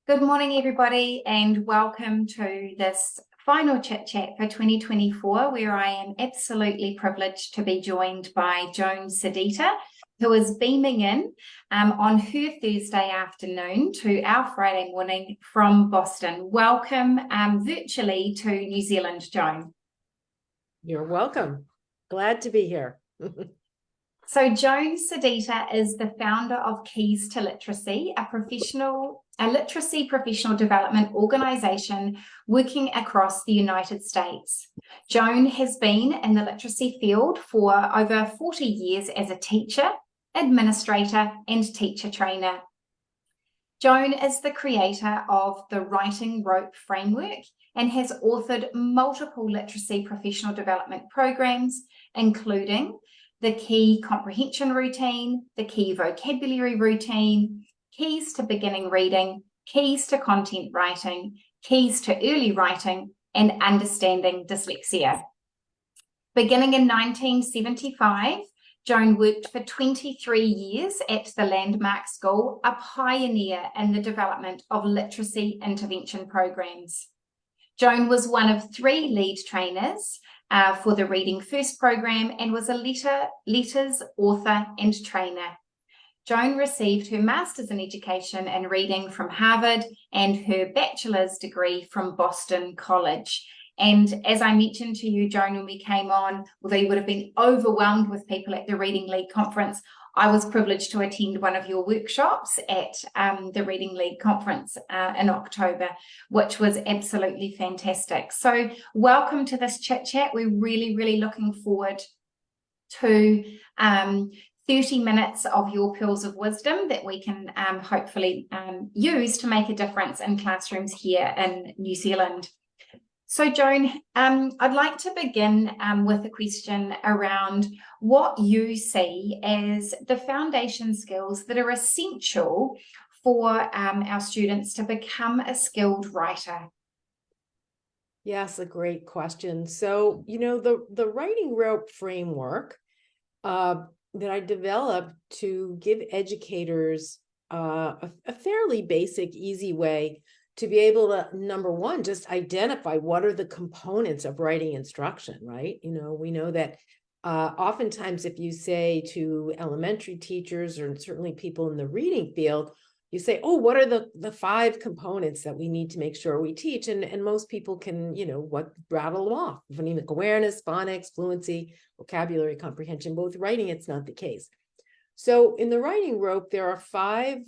Good morning, everybody, and welcome to this final Chit Chat for 2024, where I am absolutely privileged to be joined by Joan Sedita, who is beaming in on her Thursday afternoon to our Friday morning from Boston. Welcome virtually to New Zealand, Joan. You're welcome. Glad to be here. So Joan Sedita is the founder of Keys to Literacy, a literacy professional development organization working across the United States. Joan has been in the literacy field for over 40 years as a teacher, administrator, and teacher trainer. Joan is the creator of the Writing Rope Framework and has authored multiple literacy professional development programs, including the Key Comprehension Routine, the Key Vocabulary Routine, Keys to Beginning Reading, Keys to Content Writing, Keys to Early Writing, and Understanding Dyslexia. Beginning in 1975, Joan worked for 23 years at the Landmark School, a pioneer in the development of literacy intervention programs. Joan was one of 3 lead trainers for the Reading First program and was a LETRS author and trainer. Joan received her Master's in Education and Reading from Harvard and her bachelor's degree from Boston College. And as I mentioned to you, Joan, when we came on, although you would have been overwhelmed with people at the Reading League conference, I was privileged to attend one of your workshops at the Reading League conference in October, which was absolutely fantastic. So welcome to this Chit Chat. We're really looking forward to 30 minutes of your pearls of wisdom that we can hopefully use to make a difference in classrooms here in New Zealand. So Joan, I'd like to begin with a question around what you see as the foundation skills that are essential for our students to become a skilled writer. Yes, a great question. So, the Writing Rope framework that I developed to give educators a fairly basic, easy way to be able to, number one, just identify what are the components of writing instruction, right? We know that oftentimes if you say to elementary teachers or certainly people in the reading field, you say, oh, what are the 5 components that we need to make sure we teach? And most people can, rattle them off. Phonemic awareness, phonics, fluency, vocabulary comprehension, both writing, it's not the case. So in the Writing Rope, there are 5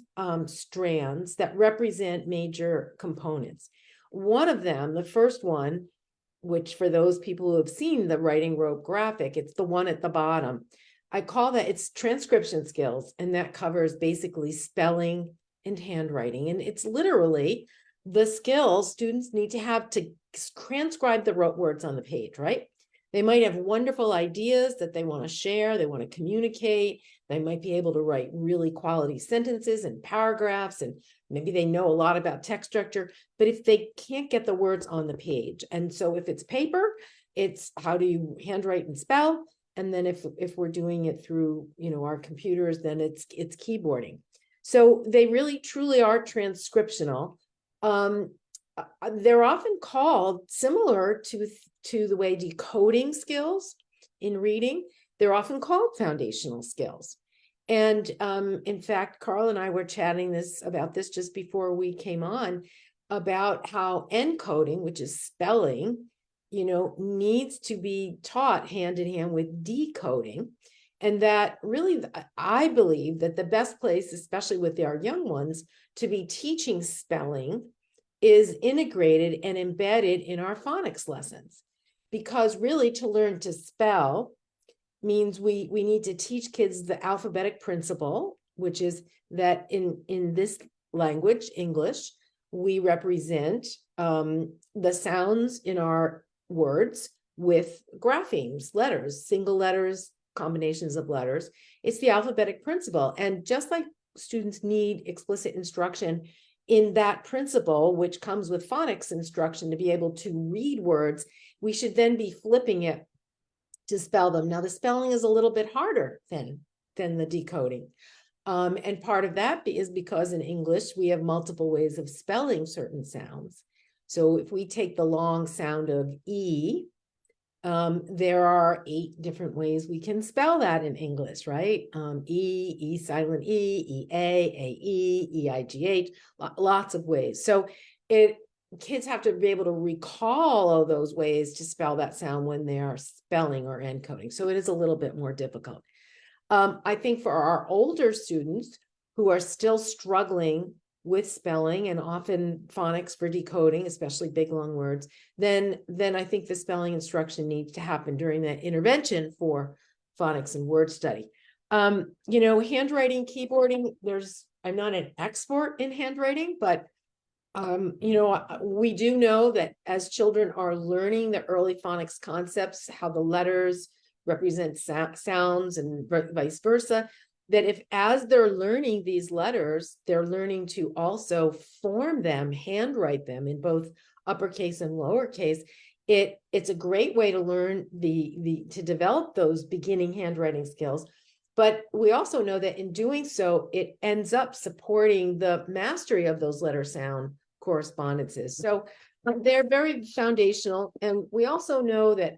strands that represent major components. One of them, the first one, which for those people who have seen the Writing Rope graphic, it's the one at the bottom. I call that, it's transcription skills, and that covers basically spelling and handwriting. And it's literally the skills students need to have to transcribe the rote words on the page, right? They might have wonderful ideas that they want to share, they want to communicate, they might be able to write really quality sentences and paragraphs, and maybe they know a lot about text structure, but if they can't get the words on the page. And so if it's paper, it's how do you handwrite and spell? And then if we're doing it through, our computers, then it's keyboarding. So they really truly are transcriptional. They're often called similar to the way decoding skills in reading, they're often called foundational skills. And in fact, Carla and I were chatting about this just before we came on, about how encoding, which is spelling, needs to be taught hand in hand with decoding. And that really, I believe that the best place, especially with our young ones, to be teaching spelling is integrated and embedded in our phonics lessons. Because really, to learn to spell means we need to teach kids the alphabetic principle, which is that in this language, English, we represent the sounds in our words with graphemes, letters, single letters, combinations of letters. It's the alphabetic principle. And just like students need explicit instruction in that principle, which comes with phonics instruction to be able to read words, we should then be flipping it to spell them. Now, the spelling is a little bit harder than the decoding. And part of that is because in English, we have multiple ways of spelling certain sounds. So if we take the long sound of E, there are 8 different ways we can spell that in English, right? E silent E, E-A-E, E-I-G-H, lots of ways. So kids have to be able to recall all those ways to spell that sound when they are spelling or encoding. So it is a little bit more difficult. I think for our older students who are still struggling with spelling and often phonics for decoding, especially big long words, then I think the spelling instruction needs to happen during that intervention for phonics and word study. Handwriting, keyboarding, I'm not an expert in handwriting, but we do know that as children are learning the early phonics concepts, how the letters represent sounds and vice versa, that as they're learning these letters, they're learning to also form them, handwrite them in both uppercase and lowercase. It's a great way to learn to develop those beginning handwriting skills. But we also know that in doing so, it ends up supporting the mastery of those letter sound correspondences. So they're very foundational. And we also know that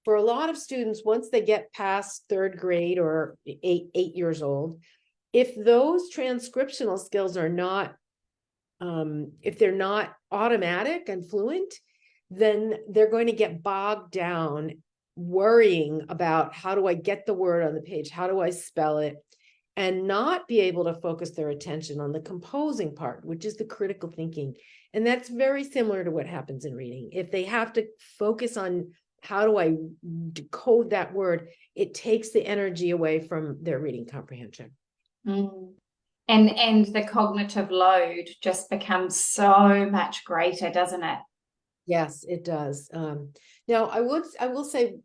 for a lot of students, once they get past 3rd grade or 8 years old, if those transcriptional skills are not, if they're not automatic and fluent, then they're going to get bogged down worrying about how do I get the word on the page? How do I spell it? And not be able to focus their attention on the composing part, which is the critical thinking. And that's very similar to what happens in reading. If they have to focus on how do I decode that word, it takes the energy away from their reading comprehension. Mm. And the cognitive load just becomes so much greater, doesn't it? Yes, it does. Now, I will say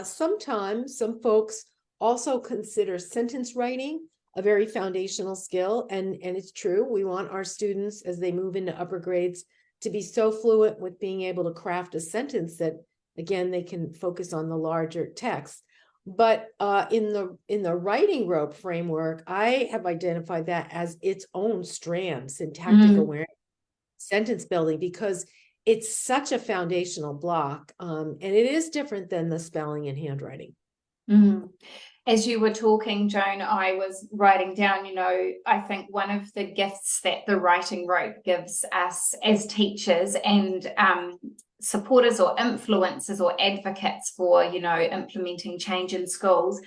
sometimes some folks also consider sentence writing a very foundational skill. And it's true. We want our students, as they move into upper grades, to be so fluent with being able to craft a sentence that, again, they can focus on the larger text. But in the writing rope framework, I have identified that as its own strand, syntactic awareness, sentence building, because it's such a foundational block. And it is different than the spelling and handwriting. Mm. As you were talking, Joan, I was writing down, I think one of the gifts that the writing rope gives us as teachers and supporters or influencers or advocates for, implementing change in schools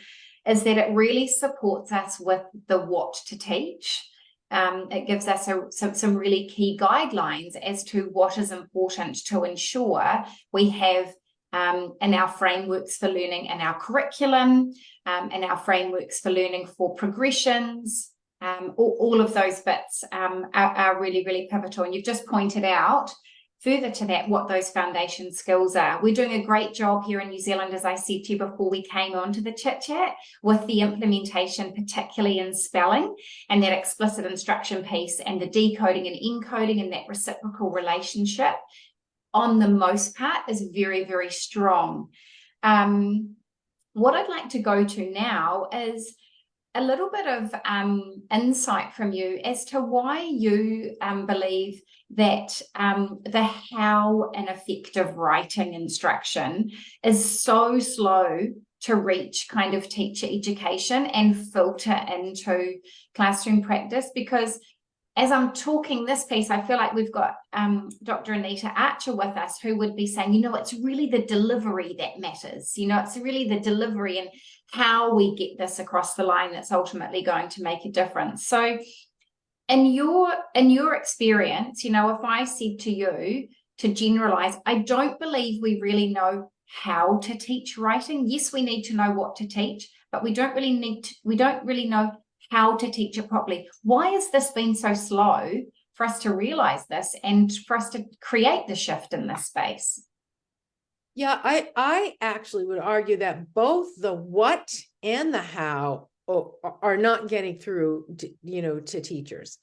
is that it really supports us with the what to teach. It gives us some really key guidelines as to what is important to ensure we have in our frameworks for learning in our curriculum, and our frameworks for learning for progressions. All of those bits are really, really pivotal. And you've just pointed out further to that what those foundation skills are. We're doing a great job here in New Zealand, as I said to you before we came on to the Chit Chat, with the implementation, particularly in spelling and that explicit instruction piece and the decoding and encoding and that reciprocal relationship on the most part is very, very strong. What I'd like to go to now is a little bit of insight from you as to why you believe that the how an effective writing instruction is so slow to reach kind of teacher education and filter into classroom practice. Because as I'm talking this piece, I feel like we've got Dr. Anita Archer with us, who would be saying, it's really the delivery that matters. It's really the delivery and how we get this across the line that's ultimately going to make a difference. So in your experience, if I said to you to generalize, I don't believe we really know how to teach writing. Yes, we need to know what to teach, but we don't really know how to teach it properly. Why has this been so slow for us to realize this and for us to create the shift in this space? Yeah, I actually would argue that both the what and the how are not getting through to teachers.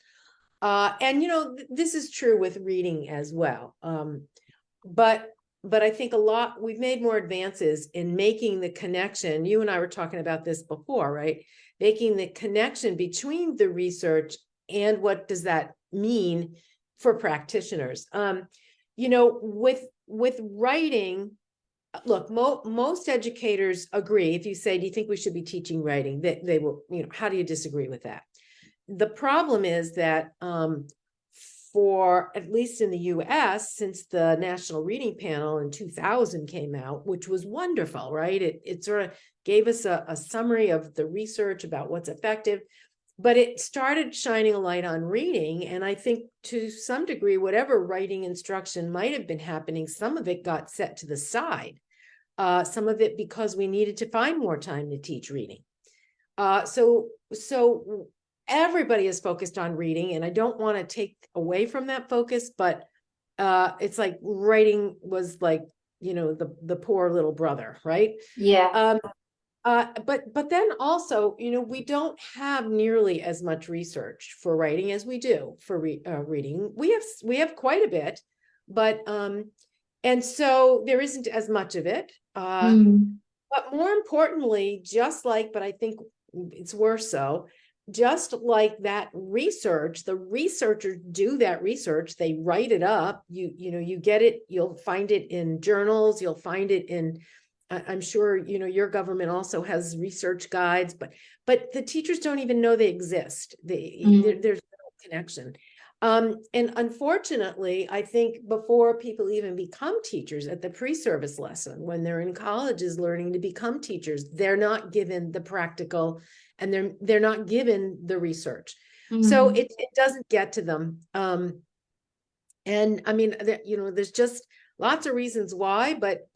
And this is true with reading as well. But I think we've made more advances in making the connection. You and I were talking about this before, right? making the connection between the research and what does that mean for practitioners. With writing, look, most educators agree. If you say, do you think we should be teaching writing? They will, how do you disagree with that? The problem is that for, at least in the US, since the National Reading Panel in 2000 came out, which was wonderful, right? It sort of gave us a summary of the research about what's effective, but it started shining a light on reading. And I think to some degree, whatever writing instruction might have been happening, some of it got set to the side. Some of it because we needed to find more time to teach reading. So everybody is focused on reading, and I don't want to take away from that focus, but it's like writing was like, the poor little brother, right? Yeah. But then also, we don't have nearly as much research for writing as we do for reading. We have quite a bit, but and so there isn't as much of it. But more importantly, but I think it's worse so, just like that research, the researchers do that research, they write it up, you get it, you'll find it in journals, you'll find it in, I'm sure, your government also has research guides, but the teachers don't even know they exist. There's no connection. And unfortunately, I think before people even become teachers at the pre-service lesson, when they're in colleges learning to become teachers, they're not given the practical and they're not given the research. So it doesn't get to them. And I mean, there's just lots of reasons why, but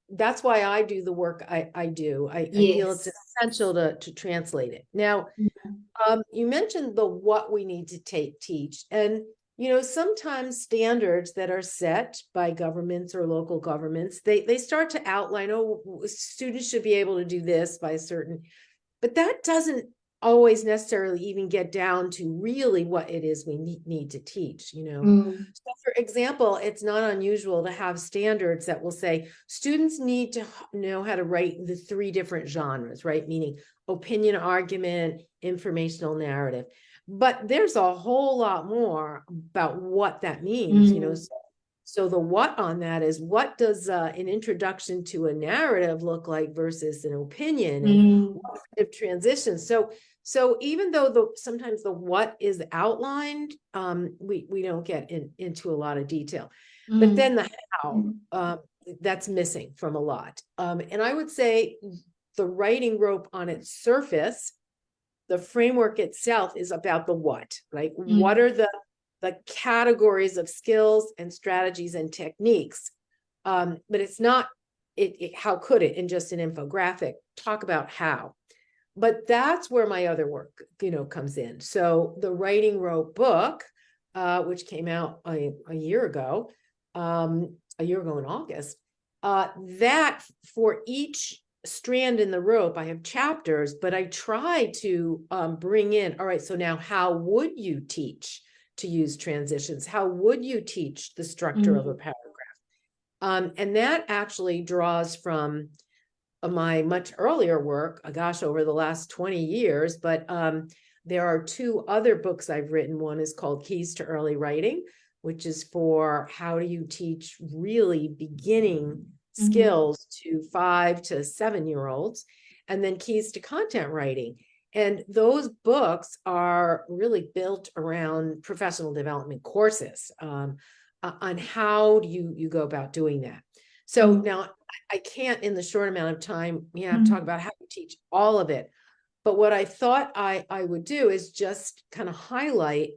that's why I do the work I do. I feel it's essential to translate it. Now, you mentioned the what we need to teach. And, sometimes standards that are set by governments or local governments, they start to outline, students should be able to do this by a certain, but that doesn't always necessarily even get down to really what it is we need to teach, So for example, it's not unusual to have standards that will say students need to know how to write the 3 different genres, right? Meaning opinion, argument, informational narrative. But there's a whole lot more about what that means, So the what on that is, what does an introduction to a narrative look like versus an opinion, and what kind of transitions? So even though sometimes the what is outlined, we don't get into a lot of detail, but then the how, that's missing from a lot. And I would say the writing rope on its surface, the framework itself is about the what, right? What are the categories of skills and strategies and techniques? But it's not, how could it in just an infographic talk about how? But that's where my other work, comes in. So the Writing Rope book, which came out a year ago in August, that for each strand in the rope, I have chapters, but I try to bring in, all right, so now how would you teach to use transitions? How would you teach the structure of a paragraph? And that actually draws from my much earlier work, over the last 20 years, but there are 2 other books I've written. One is called Keys to Early Writing, which is for how do you teach really beginning skills to 5 to 7-year-olds, and then Keys to Content Writing. And those books are really built around professional development courses on how do you go about doing that. So now I can't, in the short amount of time, talk about how to teach all of it. But what I thought I would do is just kind of highlight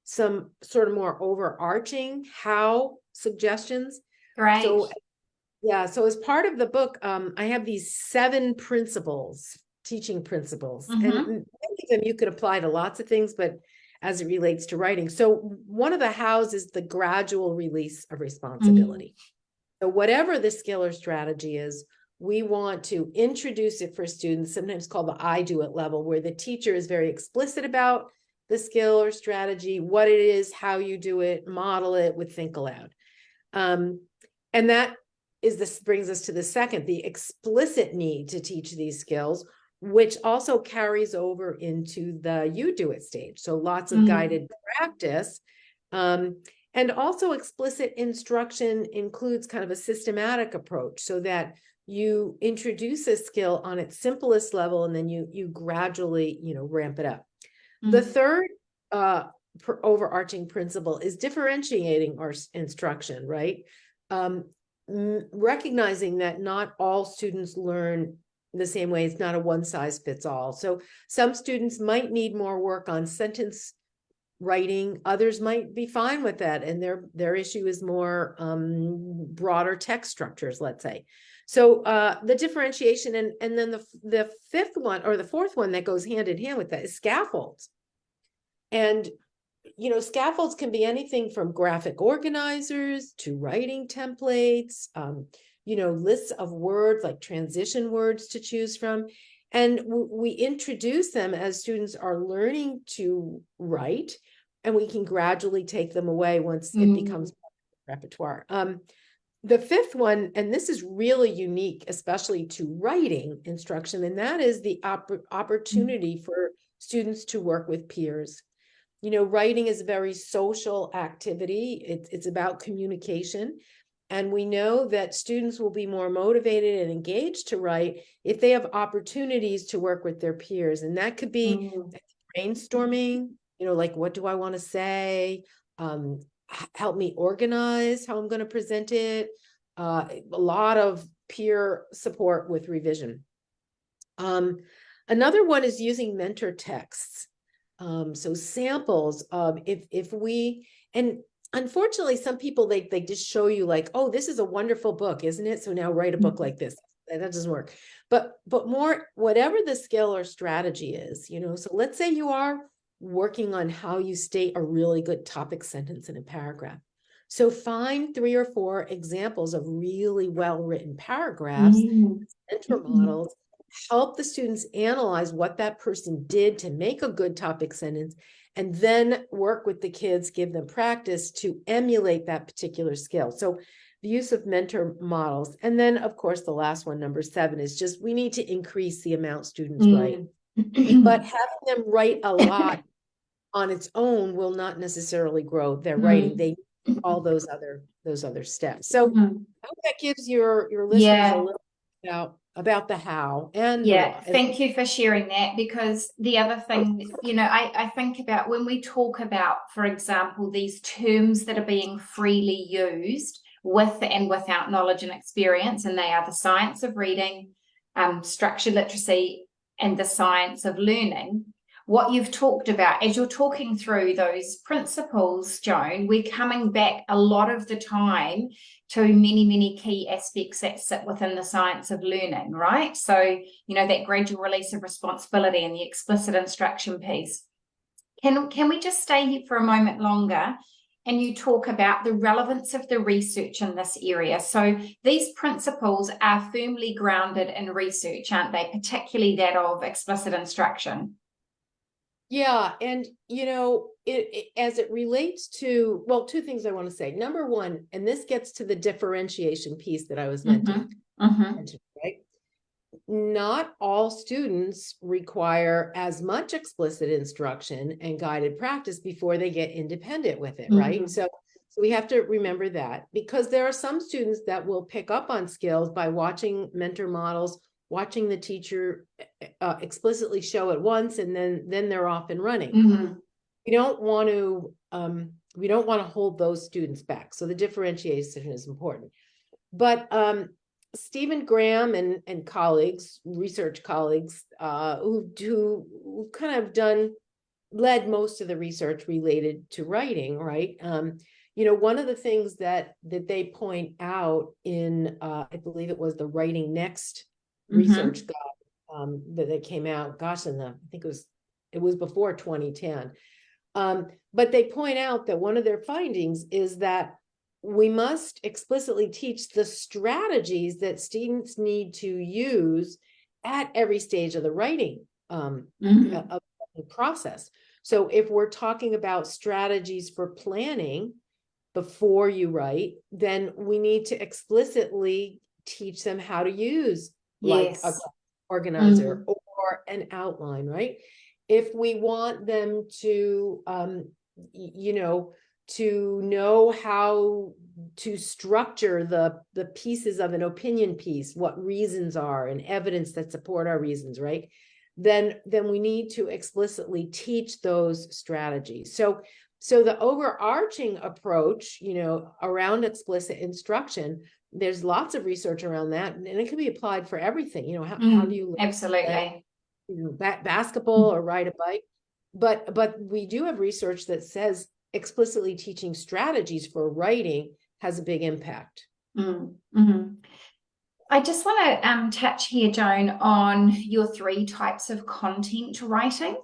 some sort of more overarching how suggestions. Great. So as part of the book, I have these 7 teaching principles, and many of them you could apply to lots of things, but as it relates to writing. So one of the hows is the gradual release of responsibility. So whatever the skill or strategy is, we want to introduce it for students, sometimes called the I do it level, where the teacher is very explicit about the skill or strategy, what it is, how you do it, model it with Think Aloud. And that brings us to the second, the explicit need to teach these skills, which also carries over into the you do it stage. So lots of guided practice. And also explicit instruction includes kind of a systematic approach so that you introduce a skill on its simplest level, and then you gradually, ramp it up. The third overarching principle is differentiating our instruction, right? Recognizing that not all students learn the same way. It's not a one size fits all. So some students might need more work on sentence writing, others might be fine with that, and their issue is more broader text structures, let's say. So the differentiation, and then the fifth one, or the fourth one that goes hand in hand with that, is scaffolds. And scaffolds can be anything from graphic organizers to writing templates, lists of words like transition words to choose from. And we introduce them as students are learning to write, and we can gradually take them away once it becomes repertoire. The fifth one, and this is really unique, especially to writing instruction, and that is the opportunity for students to work with peers. Writing is a very social activity. It's about communication. And we know that students will be more motivated and engaged to write if they have opportunities to work with their peers. And that could be brainstorming, like, what do I want to say? Help me organize how I'm going to present it. A lot of peer support with revision. Another one is using mentor texts. So samples of if we, and unfortunately, some people, they just show you like, oh, this is a wonderful book, isn't it? So now write a book like this. That doesn't work. But more, whatever the skill or strategy is, so let's say you are working on how you state a really good topic sentence in a paragraph. So find 3 or 4 examples of really well-written paragraphs, mentor models, help the students analyze what that person did to make a good topic sentence, and then work with the kids, give them practice to emulate that particular skill. So the use of mentor models. And then, of course, the last one, number 7, is just we need to increase the amount students write. But having them write a lot on its own will not necessarily grow their writing. They need all those other steps. So I hope that gives your listeners a little about the how and the why. Thank you for sharing that, because the other thing, I think about when we talk about, for example, these terms that are being freely used with and without knowledge and experience, and they are the science of reading, structured literacy, and the science of learning. What you've talked about as you're talking through those principles, Joan, we're coming back a lot of the time to many key aspects that sit within the science of learning, right? So, that gradual release of responsibility and the explicit instruction piece. Can we just stay here for a moment longer and you talk about the relevance of the research in this area? So these principles are firmly grounded in research, aren't they? Particularly that of explicit instruction. Yeah. And, as it relates to, well, 2 things I want to say. Number 1, and this gets to the differentiation piece that I was mentioning, right? Not all students require as much explicit instruction and guided practice before they get independent with it, right? So we have to remember that, because there are some students that will pick up on skills by watching mentor models, watching the teacher explicitly show it once, and then they're off and running. We don't want to hold those students back. So the differentiation is important. But Stephen Graham and colleagues, research colleagues, who kind of led most of the research related to writing, right? One of the things that they point out in, I believe it was the Writing Next research guide that came out, gosh, I think it was before 2010. But they point out that one of their findings is that we must explicitly teach the strategies that students need to use at every stage of the writing of the process. So if we're talking about strategies for planning before you write, then we need to explicitly teach them how to use like a organizer, or an outline, right? If we want them to, to know how to structure the pieces of an opinion piece, what reasons are and evidence that support our reasons, right? Then we need to explicitly teach those strategies. So the overarching approach, around explicit instruction, there's lots of research around that, and it can be applied for everything. How do you absolutely basketball or ride a bike? But we do have research that says explicitly teaching strategies for writing has a big impact. I just want to touch here, Joan, on your 3 types of content writing,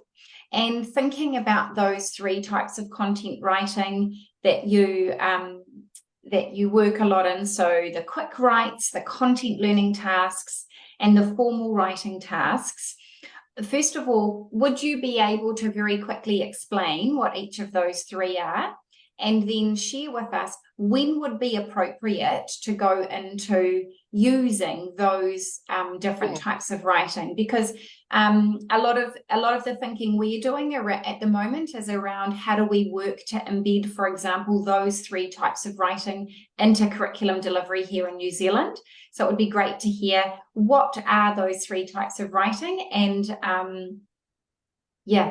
and thinking about those 3 types of content writing that you work a lot in. So the quick writes, the content learning tasks, and the formal writing tasks. First of all, would you be able to very quickly explain what each of those 3 are, and then share with us when would be appropriate to go into using those different types of writing? Because a lot of the thinking we're doing at the moment is around how do we work to embed, for example, those 3 types of writing into curriculum delivery here in New Zealand. So it would be great to hear what are those 3 types of writing, and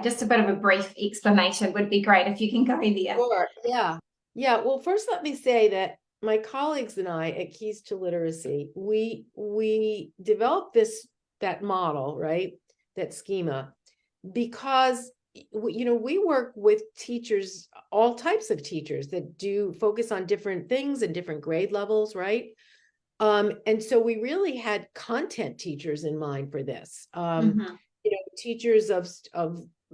just a bit of a brief explanation would be great if you can go there. Sure. Yeah. Well, first, let me say that my colleagues and I at Keys to Literacy, we developed that model, right? That schema, because we work with teachers, all types of teachers that do focus on different things and different grade levels, right? And so we really had content teachers in mind for this. Teachers of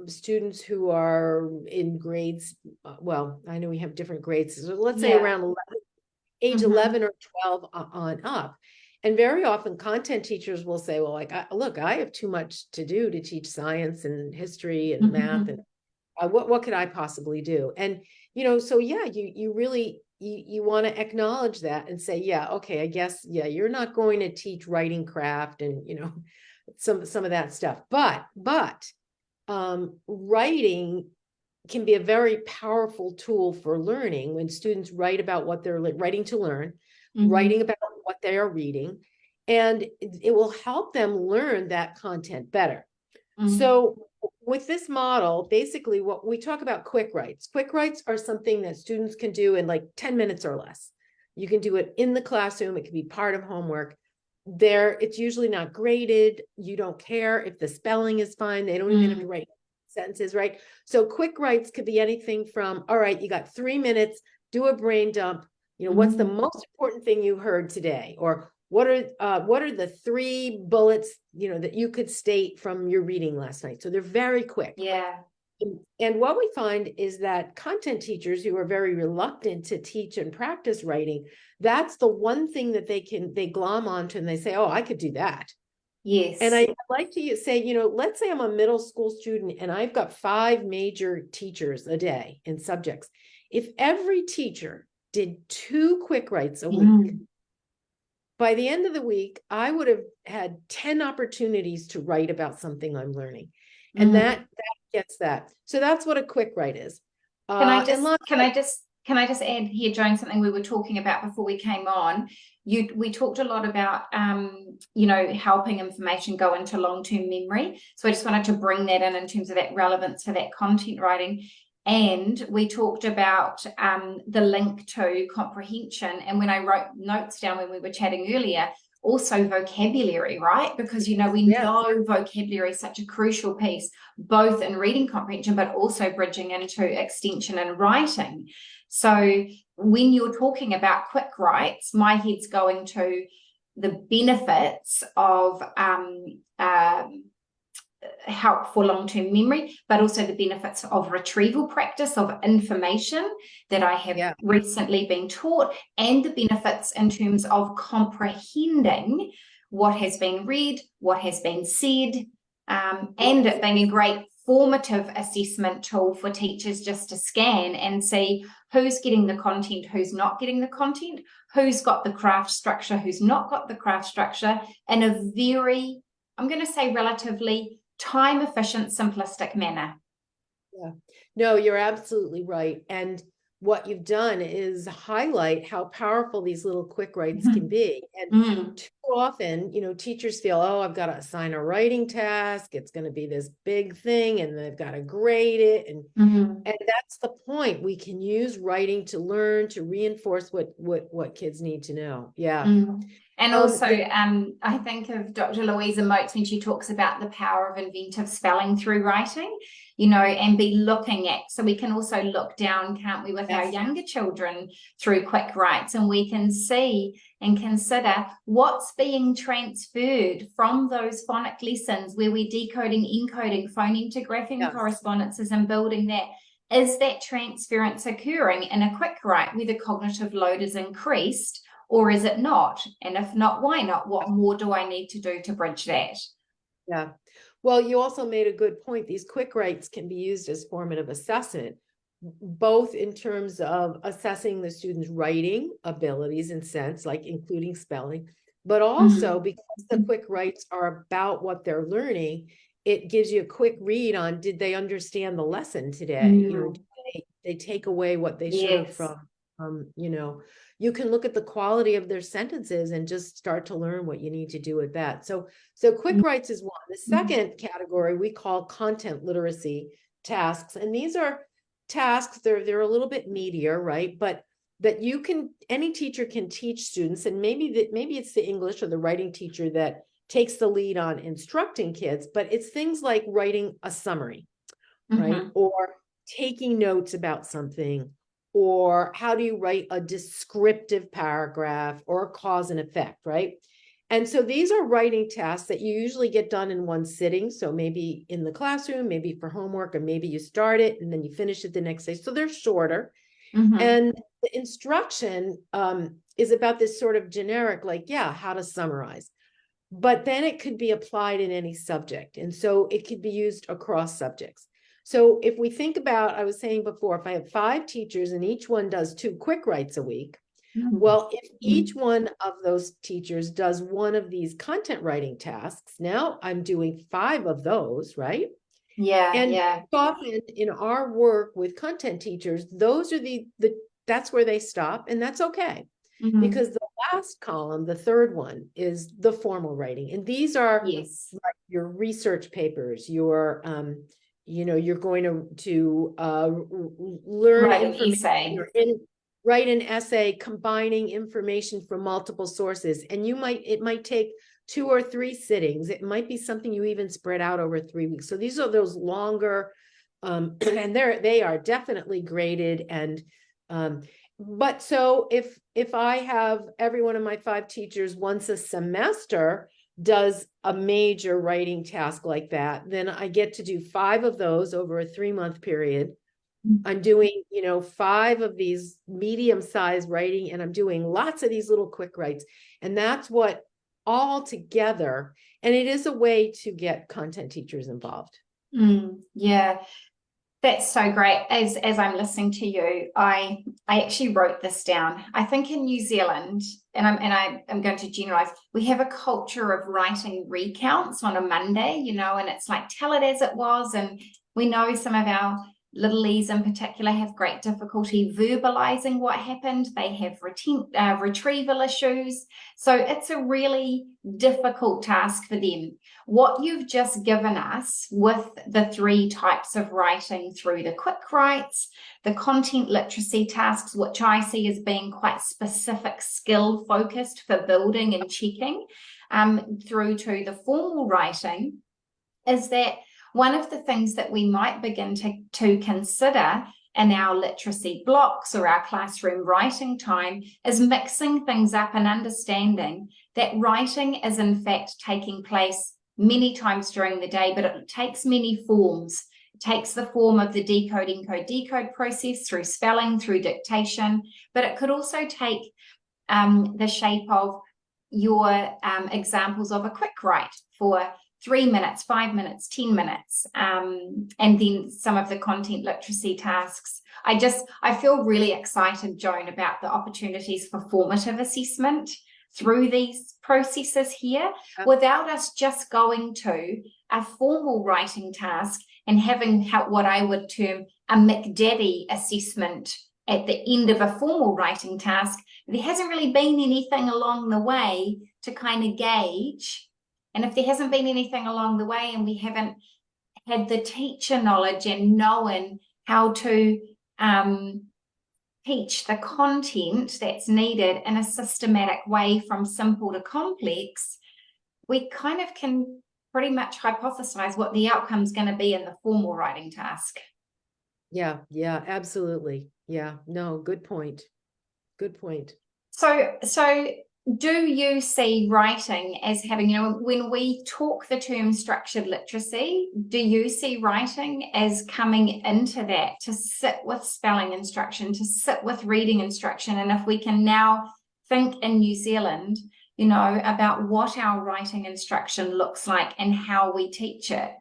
students who are in grades, well, I know we have different grades, so let's say around 11, age 11 or 12 on up. And very often content teachers will say, well, look, I have too much to do to teach science and history and math, and what could I possibly do? And, so you really, you want to acknowledge that and say, okay, I guess, you're not going to teach writing craft and, some of that stuff, but writing can be a very powerful tool for learning when students write about what they're writing to learn, writing about what they are reading, and it will help them learn that content better. So with this model, basically what we talk about quick writes are something that students can do in like 10 minutes or less. You can do it in the classroom. It can be part of homework. It's usually not graded. You don't care if the spelling is fine. They don't even have to write sentences, right? So quick writes could be anything from, all right, you got 3 minutes, do a brain dump. What's the most important thing you heard today? Or what are the 3 bullets, that you could state from your reading last night? So they're very quick. Yeah. And what we find is that content teachers who are very reluctant to teach and practice writing, that's the one thing that they glom onto, and they say, oh, I could do that. Yes. And I like to say, let's say I'm a middle school student and I've got 5 major teachers a day in subjects. If every teacher did 2 quick writes a week, by the end of the week, I would have had 10 opportunities to write about something I'm learning. And that gets that. So that's what a quick write is. Can I just add here, Joan, something we were talking about before we came on? We talked a lot about helping information go into long-term memory. So I just wanted to bring that in terms of that relevance to that content writing. And we talked about the link to comprehension. And when I wrote notes down when we were chatting earlier, also vocabulary, right? Because, we know vocabulary is such a crucial piece, both in reading comprehension, but also bridging into extension and writing. So when you're talking about quick writes, my head's going to the benefits of help for long-term memory, but also the benefits of retrieval practice of information that I have recently been taught, and the benefits in terms of comprehending what has been read, what has been said, and it being a great formative assessment tool for teachers just to scan and see who's getting the content, who's not getting the content, who's got the craft structure, who's not got the craft structure, in a very, I'm going to say relatively time efficient, simplistic manner. Yeah, no, you're absolutely right. And what you've done is highlight how powerful these little quick writes can be. And too often, teachers feel, oh, I've got to assign a writing task. It's going to be this big thing, and they've got to grade it. And that's the point. We can use writing to learn, to reinforce what kids need to know. Yeah. And also, I think of Dr. Louisa Moats when she talks about the power of inventive spelling through writing, and be looking at, so we can also look down, can't we, with our younger children through quick writes, and we can see and consider what's being transferred from those phonic lessons where we're decoding, encoding, phoneme to grapheme correspondences and building that. Is that transference occurring in a quick write where the cognitive load is increased? Or is it not? And if not, why not? What more do I need to do to bridge that? Yeah. Well, you also made a good point. These quick writes can be used as formative assessment, both in terms of assessing the student's writing abilities and sense, like including spelling, but also because the quick writes are about what they're learning, it gives you a quick read on, did they understand the lesson today? Did they take away what they should have from, you can look at the quality of their sentences and just start to learn what you need to do with that. So quick writes is one. The second category we call content literacy tasks. And these are tasks, they're a little bit meatier, right? But that any teacher can teach students, and maybe it's the English or the writing teacher that takes the lead on instructing kids, but it's things like writing a summary, right? Or taking notes about something, or how do you write a descriptive paragraph or a cause and effect, right? And so these are writing tasks that you usually get done in one sitting. So maybe in the classroom, maybe for homework, or maybe you start it and then you finish it the next day. So they're shorter. And the instruction is about this sort of generic, like, how to summarize. But then it could be applied in any subject. And so it could be used across subjects. So if we think about, I was saying before, if I have 5 teachers and each one does 2 quick writes a week, well, if each one of those teachers does one of these content writing tasks, now I'm doing 5 of those, right? And often in our work with content teachers, those are that's where they stop, and that's okay. Because the last column, the third one, is the formal writing. And these are like your research papers, your you're going to learn information, write an essay combining information from multiple sources. And it might take 2 or 3 sittings. It might be something you even spread out over 3 weeks. So these are those longer, and they are definitely graded. And but so if I have every one of my 5 teachers once a semester does a major writing task like that, then I get to do 5 of those over a 3-month period. I'm doing, 5 of these medium-sized writing, and I'm doing lots of these little quick writes. And that's what all together, and it is a way to get content teachers involved. That's so great. As I'm listening to you, I actually wrote this down. I think in New Zealand, and I'm going to generalize, we have a culture of writing recounts on a Monday, and it's like, tell it as it was. And we know some of our little E's in particular have great difficulty verbalizing what happened. They have retrieval issues. So it's a really difficult task for them. What you've just given us with the 3 types of writing through the quick writes, the content literacy tasks, which I see as being quite specific skill focused for building and checking, through to the formal writing, is that one of the things that we might begin to consider in our literacy blocks or our classroom writing time is mixing things up and understanding that writing is in fact taking place many times during the day, but it takes many forms. It takes the form of the decode, encode, decode process through spelling, through dictation, but it could also take the shape of your examples of a quick write for 3 minutes, 5 minutes, 10 minutes, and then some of the content literacy tasks. I feel really excited, Joan, about the opportunities for formative assessment through these processes here without us just going to a formal writing task and having what I would term a McDaddy assessment at the end of a formal writing task. There hasn't really been anything along the way to kind of gauge. And if there hasn't been anything along the way and we haven't had the teacher knowledge and knowing how to teach the content that's needed in a systematic way from simple to complex, we kind of can pretty much hypothesize what the outcome's going to be in the formal writing task. Yeah, absolutely. Yeah, no, good point. Good point. So do you see writing as having, when we talk the term structured literacy, do you see writing as coming into that, to sit with spelling instruction, to sit with reading instruction? And if we can now think in New Zealand, about what our writing instruction looks like and how we teach it,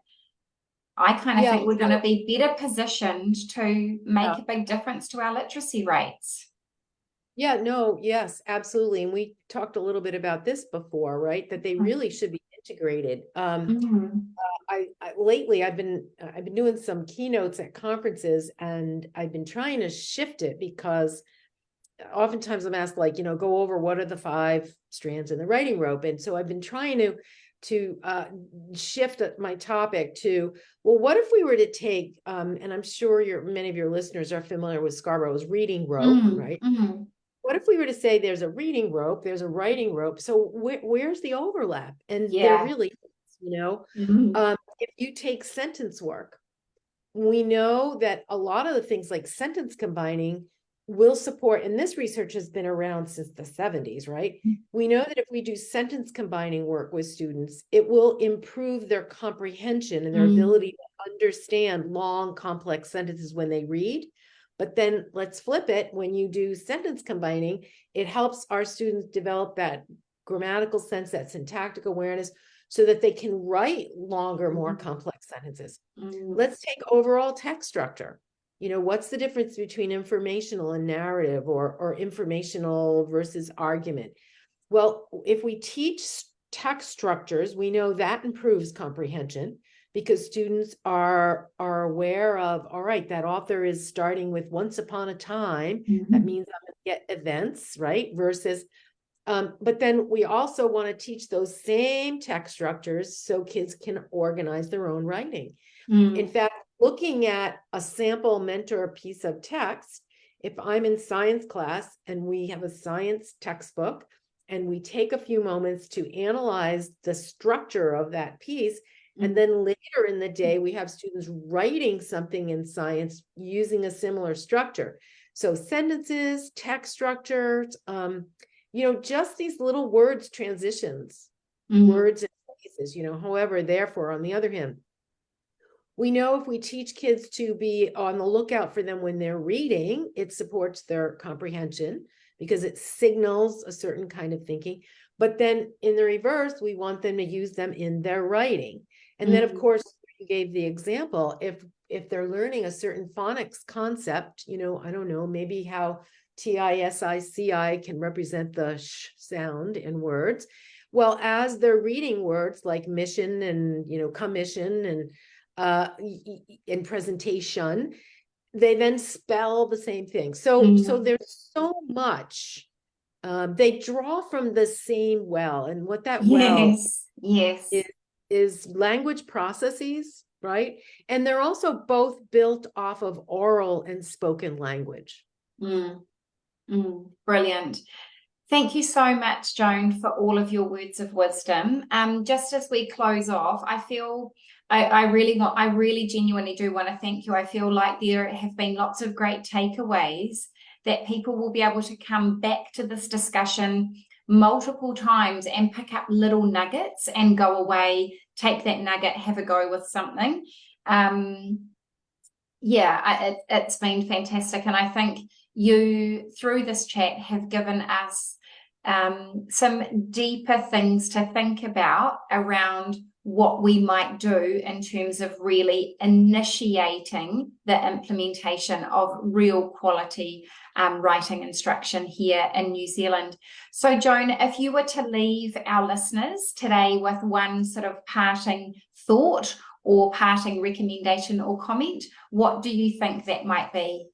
I kind of think we're going to be better positioned to make a big difference to our literacy rates. Yeah, no, yes, absolutely. And we talked a little bit about this before, right? That they really should be integrated. Lately I've been doing some keynotes at conferences, and I've been trying to shift it because oftentimes I'm asked, like, go over what are the 5 strands in the writing rope. And so I've been trying to shift my topic to, well, what if we were to take, and I'm sure many of your listeners are familiar with Scarborough's reading rope, right? What if we were to say there's a reading rope, there's a writing rope? So where's the overlap? And there really is, if you take sentence work, we know that a lot of the things like sentence combining will support, and this research has been around since the 70s, right? We know that if we do sentence combining work with students, it will improve their comprehension and their ability to understand long, complex sentences when they read. But then let's flip it. When you do sentence combining, it helps our students develop that grammatical sense, that syntactic awareness, so that they can write longer, more complex sentences. Let's take overall text structure. What's the difference between informational and narrative, or informational versus argument? Well, if we teach text structures, we know that improves comprehension, because students are aware of, all right, that author is starting with once upon a time. That means I'm going to get events, right? Versus, but then we also want to teach those same text structures so kids can organize their own writing. In fact, looking at a sample mentor piece of text, if I'm in science class and we have a science textbook and we take a few moments to analyze the structure of that piece, and then later in the day, we have students writing something in science using a similar structure. So sentences, text structures, just these little words, transitions, words and phrases, however, therefore, on the other hand, we know if we teach kids to be on the lookout for them when they're reading, it supports their comprehension because it signals a certain kind of thinking. But then in the reverse, we want them to use them in their writing. And then, of course, you gave the example, if they're learning a certain phonics concept, I don't know, maybe how TISICI can represent the sh sound in words. Well, as they're reading words like mission and, commission and presentation, they then spell the same thing. So there's so much. They draw from the same well, and what that well is language processes, right? And they're also both built off of oral and spoken language. Brilliant. Thank you so much, Joan, for all of your words of wisdom. Just as we close off, I feel I really genuinely do want to thank you. I feel like there have been lots of great takeaways that people will be able to come back to this discussion multiple times and pick up little nuggets and go away, take that nugget, have a go with something. It's been fantastic. And I think you, through this chat, have given us some deeper things to think about around what we might do in terms of really initiating the implementation of real quality writing instruction here in New Zealand. So Joan, if you were to leave our listeners today with one sort of parting thought or parting recommendation or comment, what do you think that might be?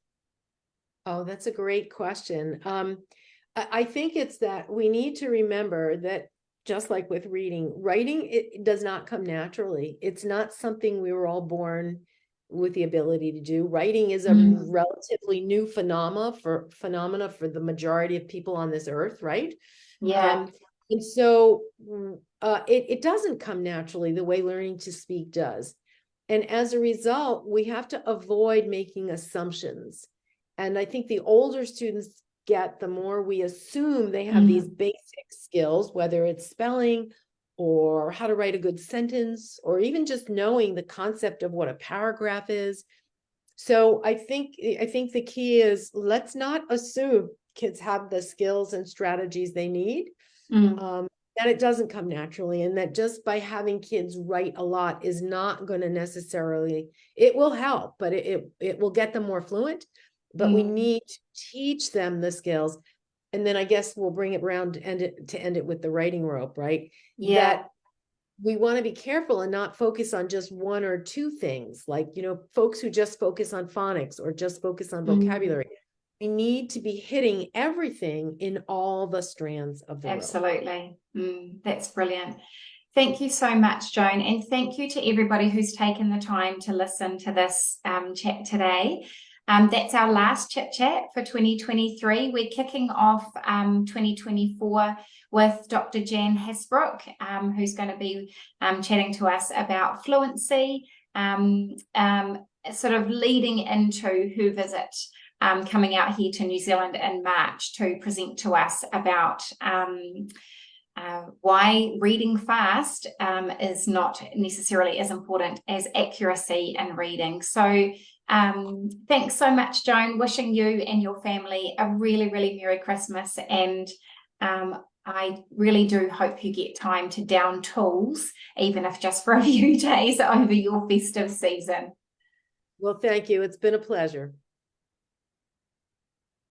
Oh, that's a great question. I think it's that we need to remember that just like with reading, writing, it does not come naturally. It's not something we were all born with the ability to do. Writing is a relatively new phenomena for the majority of people on this earth, right? Yeah. And so it doesn't come naturally the way learning to speak does. And as a result, we have to avoid making assumptions. And I think the older students get, the more we assume they have these basic skills, whether it's spelling or how to write a good sentence, or even just knowing the concept of what a paragraph is. So I think the key is, let's not assume kids have the skills and strategies they need. That it doesn't come naturally, and that just by having kids write a lot is not going to necessarily, it will help, but it will get them more fluent. But we need to teach them the skills. And then I guess we'll bring it around to end it with the writing rope, right? Yeah. That we want to be careful and not focus on just one or two things, like, folks who just focus on phonics or just focus on vocabulary. We need to be hitting everything in all the strands of the rope. Absolutely. That's brilliant. Thank you so much, Joan. And thank you to everybody who's taken the time to listen to this chat today. That's our last Chit Chat for 2023. We're kicking off 2024 with Dr. Jan Hasbrook, who's going to be chatting to us about fluency, sort of leading into her visit coming out here to New Zealand in March to present to us about why reading fast is not necessarily as important as accuracy in reading. So thanks so much, Joan. Wishing you and your family a really, really Merry Christmas. And I really do hope you get time to down tools, even if just for a few days over your festive season. Well, thank you. It's been a pleasure.